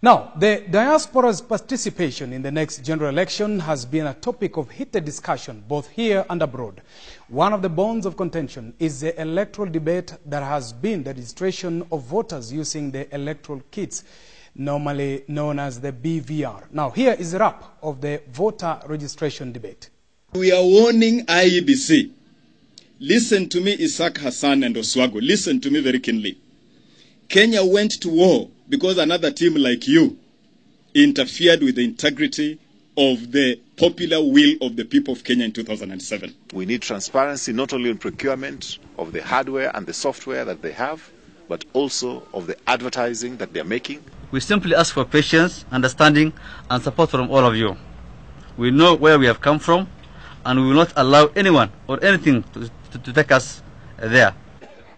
Now, the diaspora's participation in the next general election has been a topic of heated discussion both here and abroad. One of the bones of contention is the electoral debate that has been the registration of voters using the electoral kits, normally known as the BVR. Now, here is a wrap of the voter registration debate. We are warning IEBC. Listen to me, Isaac Hassan and Oswago. Listen to me very keenly. Kenya went to war because another team like you interfered with the integrity of the popular will of the people of Kenya in 2007. We need transparency not only in procurement of the hardware and the software that they have, but also of the advertising that they're making. We simply ask for patience, understanding, and support from all of you. We know where we have come from, and we will not allow anyone or anything to take us there.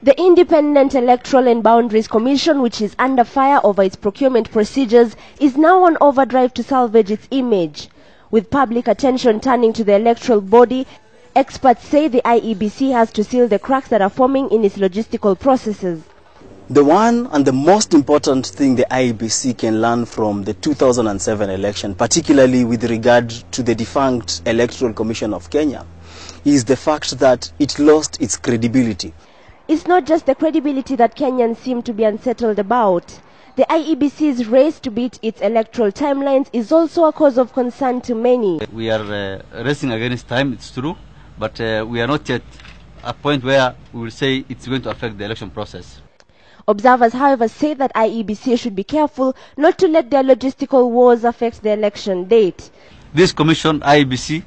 The Independent Electoral and Boundaries Commission, which is under fire over its procurement procedures, is now on overdrive to salvage its image. With public attention turning to the electoral body, experts say the IEBC has to seal the cracks that are forming in its logistical processes. The one and the most important thing the IEBC can learn from the 2007 election, particularly with regard to the defunct Electoral Commission of Kenya, is the fact that it lost its credibility. It's not just the credibility that Kenyans seem to be unsettled about. The IEBC's race to beat its electoral timelines is also a cause of concern to many. We are racing against time, it's true, but we are not yet at a point where we will say it's going to affect the election process. Observers, however, say that IEBC should be careful not to let their logistical woes affect the election date. This commission, IEBC,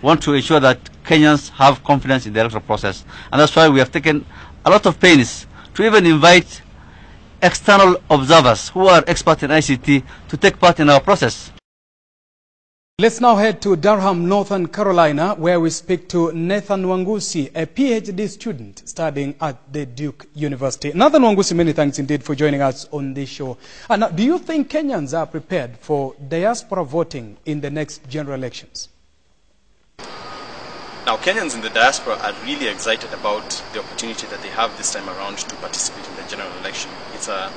want to ensure that Kenyans have confidence in the electoral process. And that's why we have taken a lot of pains to even invite external observers who are experts in ICT to take part in our process. Let's now head to Durham, Northern Carolina, where we speak to Nathan Wangusi, a PhD student studying at the Duke University. Nathan Wangusi, many thanks indeed for joining us on this show. And do you think Kenyans are prepared for diaspora voting in the next general elections? Now, Kenyans in the diaspora are really excited about the opportunity that they have this time around to participate in the general election. It's a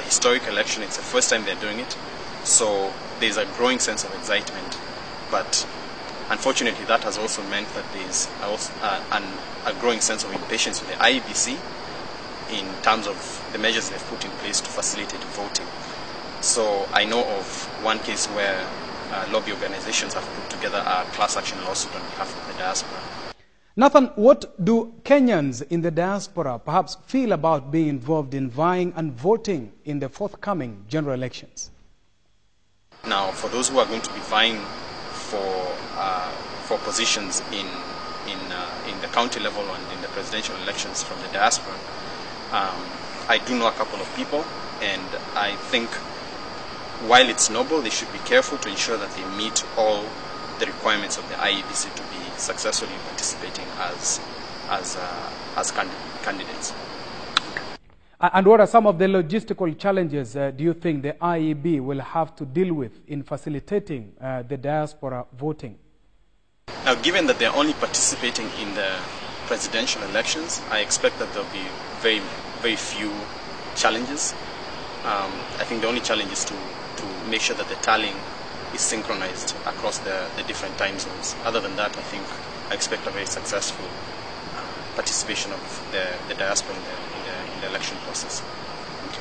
historic election. It's the first time they're doing it. So there's a growing sense of excitement. But unfortunately, that has also meant that there's also a growing sense of impatience with the IEBC in terms of the measures they've put in place to facilitate voting. So I know of one case where lobby organizations have put together a class action lawsuit on behalf of the diaspora. Nathan, what do Kenyans in the diaspora perhaps feel about being involved in vying and voting in the forthcoming general elections? Now, for those who are going to be vying for positions in the county level and in the presidential elections from the diaspora, I do know a couple of people, and I think while it's noble, they should be careful to ensure that they meet all the requirements of the IEBC to be successfully participating as candidates. And what are some of the logistical challenges do you think the IEB will have to deal with in facilitating the diaspora voting? Now, given that they're only participating in the presidential elections, I expect that there'll be very, very few challenges. I think the only challenge is to make sure that the tallying is synchronized across the different time zones. Other than that, I expect a very successful participation of the diaspora in the election process.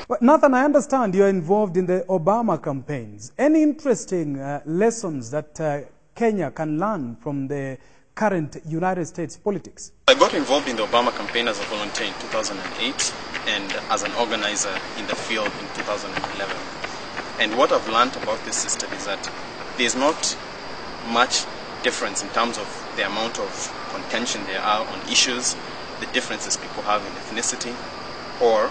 But Nathan, I understand you're involved in the Obama campaigns. Any interesting lessons that Kenya can learn from the current United States politics? I got involved in the Obama campaign as a volunteer in 2008 and as an organizer in the field in 2011. And what I've learned about this system is that there's not much difference in terms of the amount of contention there are on issues, the differences people have in ethnicity, or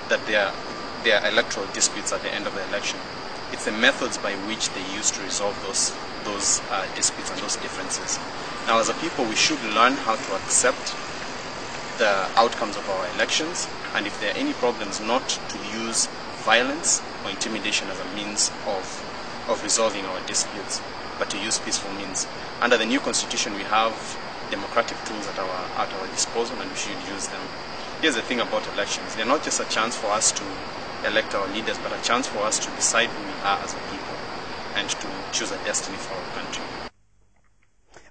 that there are electoral disputes at the end of the election. It's the methods by which they use to resolve those disputes and those differences. Now, as a people, we should learn how to accept the outcomes of our elections, and if there are any problems, not to use violence or intimidation as a means of resolving our disputes, but to use peaceful means. Under the new constitution, we have democratic tools at our disposal, and we should use them. Here's the thing about elections. They're not just a chance for us to elect our leaders, but a chance for us to decide who we are as a people and to choose a destiny for our country.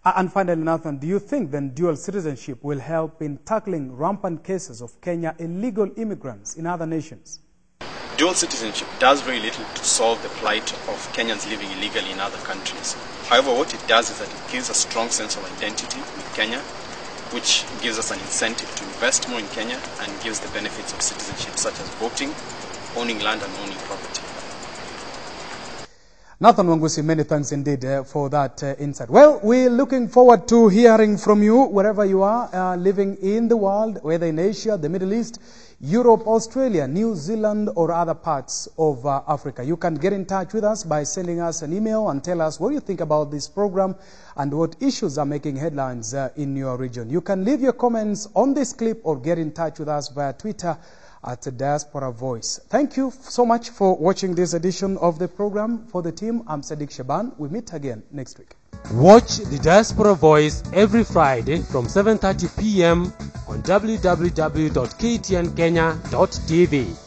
And finally, Nathan, do you think then dual citizenship will help in tackling rampant cases of Kenya illegal immigrants in other nations? Dual citizenship does very little to solve the plight of Kenyans living illegally in other countries. However, what it does is that it gives a strong sense of identity with Kenya, which gives us an incentive to invest more in Kenya and gives the benefits of citizenship such as voting, owning land and owning property. Nathan Wangusi, many thanks indeed for that insight. Well, we're looking forward to hearing from you wherever you are living in the world, whether in Asia, the Middle East, Europe, Australia, New Zealand, or other parts of Africa. You can get in touch with us by sending us an email and tell us what you think about this program and what issues are making headlines in your region. You can leave your comments on this clip or get in touch with us via Twitter at Diaspora Voice. Thank you so much for watching this edition of the program. For the team, I'm Sadiq Shaban. We meet again next week. Watch the Diaspora Voice every Friday from 7:30 p.m. on www.ktnkenya.tv.